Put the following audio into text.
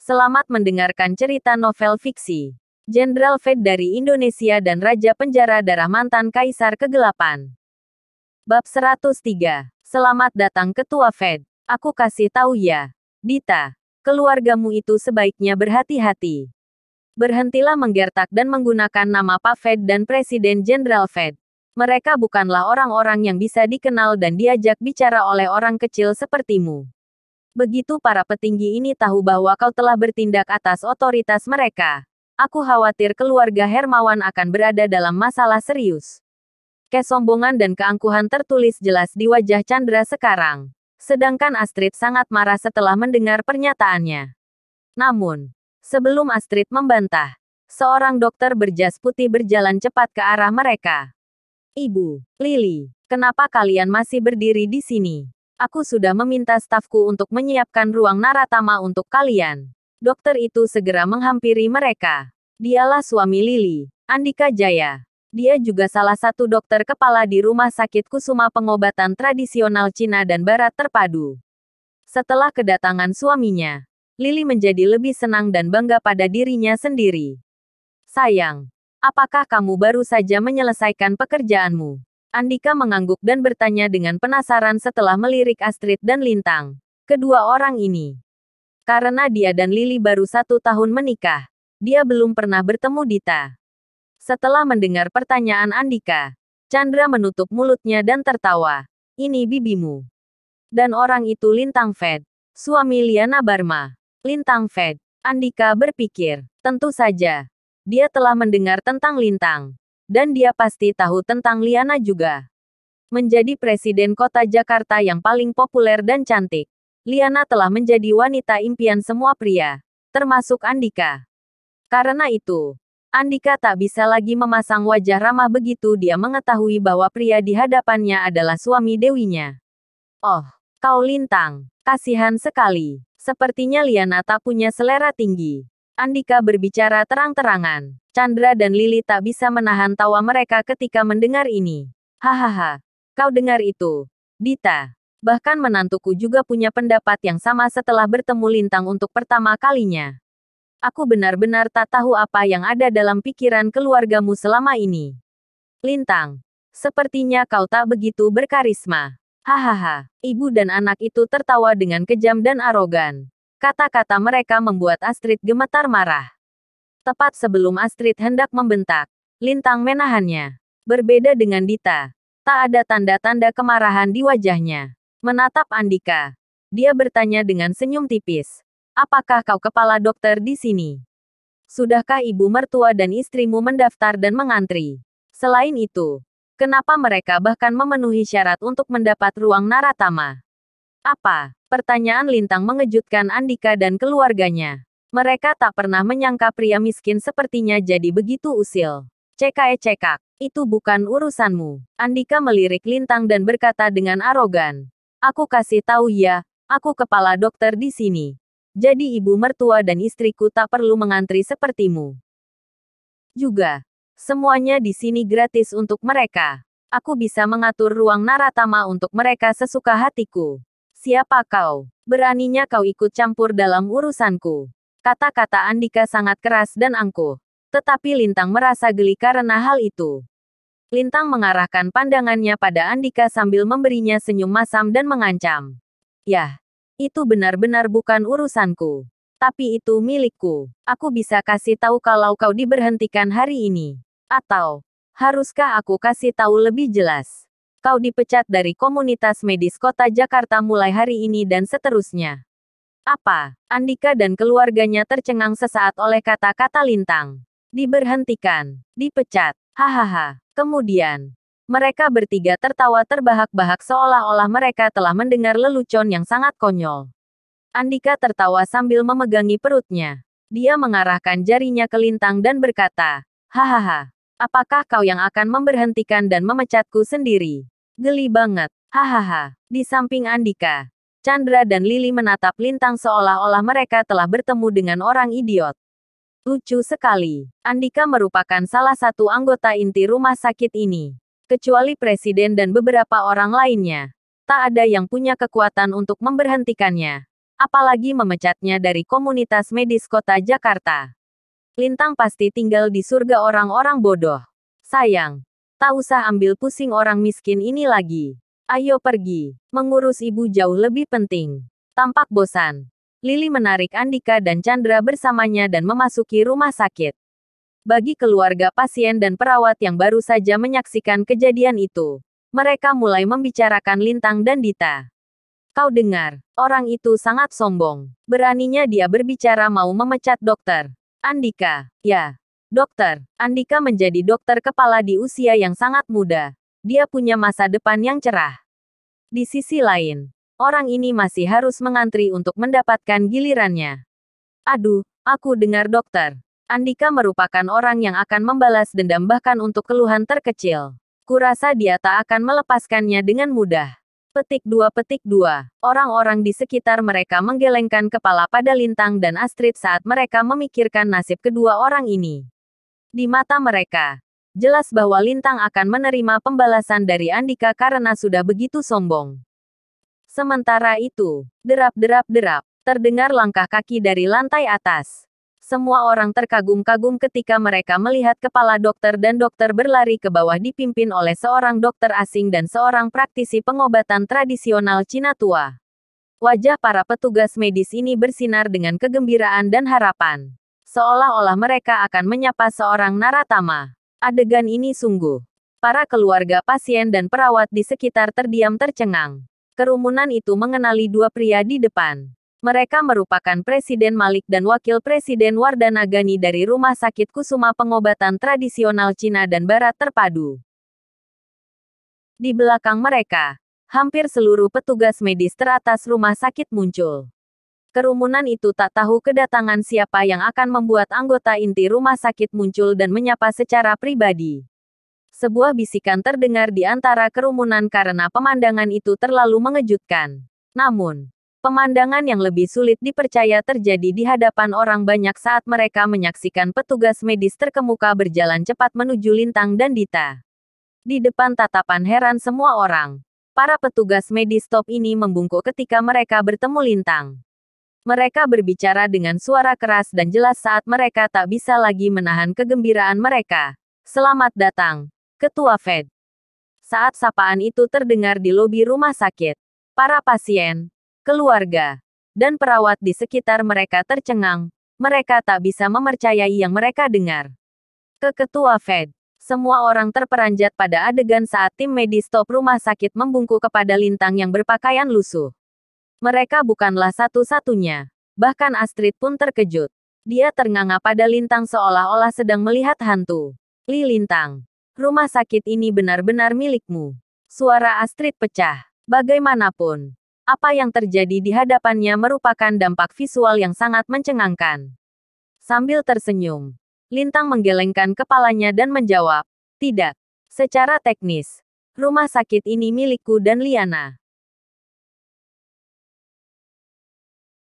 Selamat mendengarkan cerita novel fiksi. Jenderal Fed dari Indonesia dan Raja Penjara Darah Mantan Kaisar Kegelapan. Bab 103. Selamat datang Ketua Fed. Aku kasih tahu ya, Dita. Keluargamu itu sebaiknya berhati-hati. Berhentilah menggertak dan menggunakan nama Pak Fed dan Presiden Jenderal Fed. Mereka bukanlah orang-orang yang bisa dikenal dan diajak bicara oleh orang kecil sepertimu. Begitu para petinggi ini tahu bahwa kau telah bertindak atas otoritas mereka, aku khawatir keluarga Hermawan akan berada dalam masalah serius. Kesombongan dan keangkuhan tertulis jelas di wajah Chandra sekarang. Sedangkan Astrid sangat marah setelah mendengar pernyataannya. Namun, sebelum Astrid membantah, seorang dokter berjas putih berjalan cepat ke arah mereka. Ibu, Lily, kenapa kalian masih berdiri di sini? Aku sudah meminta stafku untuk menyiapkan ruang naratama untuk kalian. Dokter itu segera menghampiri mereka. Dialah suami Lily, Andika Jaya. Dia juga salah satu dokter kepala di Rumah Sakit Kusuma Pengobatan Tradisional Cina dan Barat Terpadu. Setelah kedatangan suaminya, Lily menjadi lebih senang dan bangga pada dirinya sendiri. Sayang, apakah kamu baru saja menyelesaikan pekerjaanmu? Andika mengangguk dan bertanya dengan penasaran setelah melirik Astrid dan Lintang. Kedua orang ini. Karena dia dan Lily baru 1 tahun menikah, dia belum pernah bertemu Dita. Setelah mendengar pertanyaan Andika, Chandra menutup mulutnya dan tertawa. Ini bibimu. Dan orang itu Lintang Fed, suami Liana Barma. Lintang Fed, Andika berpikir, tentu saja. Dia telah mendengar tentang Lintang. Dan dia pasti tahu tentang Liana juga. Menjadi presiden kota Jakarta yang paling populer dan cantik, Liana telah menjadi wanita impian semua pria, termasuk Andika. Karena itu, Andika tak bisa lagi memasang wajah ramah begitu dia mengetahui bahwa pria di hadapannya adalah suami dewinya. Oh, kau Lintang, kasihan sekali. Sepertinya Liana tak punya selera tinggi. Andika berbicara terang-terangan. Chandra dan Lily tak bisa menahan tawa mereka ketika mendengar ini. Hahaha, kau dengar itu, Dita. Bahkan menantuku juga punya pendapat yang sama setelah bertemu Lintang untuk pertama kalinya. Aku benar-benar tak tahu apa yang ada dalam pikiran keluargamu selama ini. Lintang, sepertinya kau tak begitu berkarisma. Hahaha, ibu dan anak itu tertawa dengan kejam dan arogan. Kata-kata mereka membuat Astrid gemetar marah. Tepat sebelum Astrid hendak membentak, Lintang menahannya. Berbeda dengan Dita, tak ada tanda-tanda kemarahan di wajahnya. Menatap Andika, dia bertanya dengan senyum tipis. Apakah kau kepala dokter di sini? Sudahkah ibu mertua dan istrimu mendaftar dan mengantri? Selain itu, kenapa mereka bahkan memenuhi syarat untuk mendapat ruang naratama? Apa? Pertanyaan Lintang mengejutkan Andika dan keluarganya. Mereka tak pernah menyangka pria miskin sepertinya jadi begitu usil. Cekak, itu bukan urusanmu. Andika melirik Lintang dan berkata dengan arogan. Aku kasih tahu ya, aku kepala dokter di sini. Jadi ibu mertua dan istriku tak perlu mengantri sepertimu. Juga, semuanya di sini gratis untuk mereka. Aku bisa mengatur ruang naratama untuk mereka sesuka hatiku. Siapa kau? Beraninya kau ikut campur dalam urusanku. Kata-kata Andika sangat keras dan angkuh. Tetapi Lintang merasa geli karena hal itu. Lintang mengarahkan pandangannya pada Andika sambil memberinya senyum masam dan mengancam. Yah, itu benar-benar bukan urusanku. Tapi itu milikku. Aku bisa kasih tahu kalau kau diberhentikan hari ini. Atau, haruskah aku kasih tahu lebih jelas? Kau dipecat dari komunitas medis kota Jakarta mulai hari ini dan seterusnya. Apa? Andika dan keluarganya tercengang sesaat oleh kata-kata Lintang. Diberhentikan, dipecat, hahaha. Kemudian, mereka bertiga tertawa terbahak-bahak seolah-olah mereka telah mendengar lelucon yang sangat konyol. Andika tertawa sambil memegangi perutnya. Dia mengarahkan jarinya ke Lintang dan berkata, hahaha, apakah kau yang akan memberhentikan dan memecatku sendiri? Geli banget, hahaha. Di samping Andika, Chandra dan Lily menatap Lintang seolah-olah mereka telah bertemu dengan orang idiot. Lucu sekali. Andika merupakan salah satu anggota inti rumah sakit ini. Kecuali presiden dan beberapa orang lainnya. Tak ada yang punya kekuatan untuk memberhentikannya. apalagi memecatnya dari komunitas medis kota Jakarta. Lintang pasti tinggal di surga orang-orang bodoh. Sayang, tak usah ambil pusing orang miskin ini lagi. Ayo pergi, mengurus ibu jauh lebih penting. Tampak bosan, Lili menarik Andika dan Chandra bersamanya dan memasuki rumah sakit. Bagi keluarga pasien dan perawat yang baru saja menyaksikan kejadian itu, mereka mulai membicarakan Lintang dan Dita. Kau dengar, orang itu sangat sombong. Beraninya dia berbicara mau memecat dokter. Andika, ya. Dokter, Andika menjadi dokter kepala di usia yang sangat muda. Dia punya masa depan yang cerah. Di sisi lain, orang ini masih harus mengantri untuk mendapatkan gilirannya. Aduh, aku dengar dokter. Andika merupakan orang yang akan membalas dendam bahkan untuk keluhan terkecil. Kurasa dia tak akan melepaskannya dengan mudah. Petik 2. Orang-orang di sekitar mereka menggelengkan kepala pada Lintang dan Astrid saat mereka memikirkan nasib kedua orang ini. Di mata mereka, jelas bahwa Lintang akan menerima pembalasan dari Andika karena sudah begitu sombong. Sementara itu, derap, terdengar langkah kaki dari lantai atas. Semua orang terkagum-kagum ketika mereka melihat kepala dokter dan dokter berlari ke bawah dipimpin oleh seorang dokter asing dan seorang praktisi pengobatan tradisional Cina tua. Wajah para petugas medis ini bersinar dengan kegembiraan dan harapan. Seolah-olah mereka akan menyapa seorang naratama. Adegan ini sungguh. Para keluarga pasien dan perawat di sekitar terdiam tercengang. Kerumunan itu mengenali dua pria di depan. Mereka merupakan Presiden Malik dan Wakil Presiden Wardana Gani dari Rumah Sakit Kusuma Pengobatan Tradisional Cina dan Barat Terpadu. Di belakang mereka, hampir seluruh petugas medis teratas rumah sakit muncul. Kerumunan itu tak tahu kedatangan siapa yang akan membuat anggota inti rumah sakit muncul dan menyapa secara pribadi. Sebuah bisikan terdengar di antara kerumunan karena pemandangan itu terlalu mengejutkan. Namun, pemandangan yang lebih sulit dipercaya terjadi di hadapan orang banyak saat mereka menyaksikan petugas medis terkemuka berjalan cepat menuju Lintang dan Dita. Di depan tatapan heran semua orang, para petugas medis top ini membungkuk ketika mereka bertemu Lintang. Mereka berbicara dengan suara keras dan jelas saat mereka tak bisa lagi menahan kegembiraan mereka. Selamat datang, Ketua Fed. Saat sapaan itu terdengar di lobi rumah sakit, para pasien, keluarga, dan perawat di sekitar mereka tercengang. Mereka tak bisa mempercayai yang mereka dengar. Ketua Fed. Semua orang terperanjat pada adegan saat tim medis top rumah sakit membungkuk kepada Lintang yang berpakaian lusuh. Mereka bukanlah satu-satunya. Bahkan Astrid pun terkejut. Dia ternganga pada Lintang seolah-olah sedang melihat hantu. Lintang, rumah sakit ini benar-benar milikmu. Suara Astrid pecah. Bagaimanapun, apa yang terjadi di hadapannya merupakan dampak visual yang sangat mencengangkan. Sambil tersenyum, Lintang menggelengkan kepalanya dan menjawab, "Tidak. Secara teknis, rumah sakit ini milikku dan Liana.